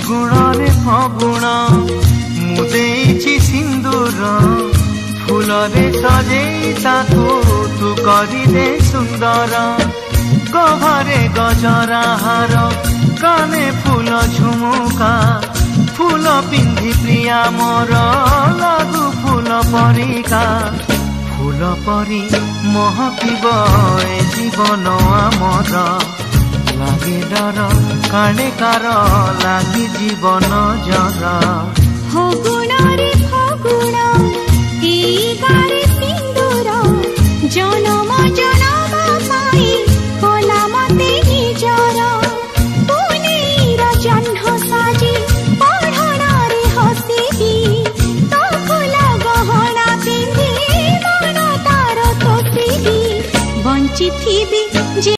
ଫଗୁଣରେ ଫଗୁଣ ମୁଁ ଦେଇଛି ସିନ୍ଦୁର ଫୁଲରେ ସଜେଇ ତାକୁ ତୁ କରିଦେ ସୁନ୍ଦର ଗହରେ ଗଜରା ହାର କାନେ ଫୁଲ ଝୁମୁକା फूल पिंधि प्रिया मोर लागू फूल परिका फूल परी महकिब ए जीवन आमर लागे डर काने कार लागी जीवन जर फगुण रे फगुण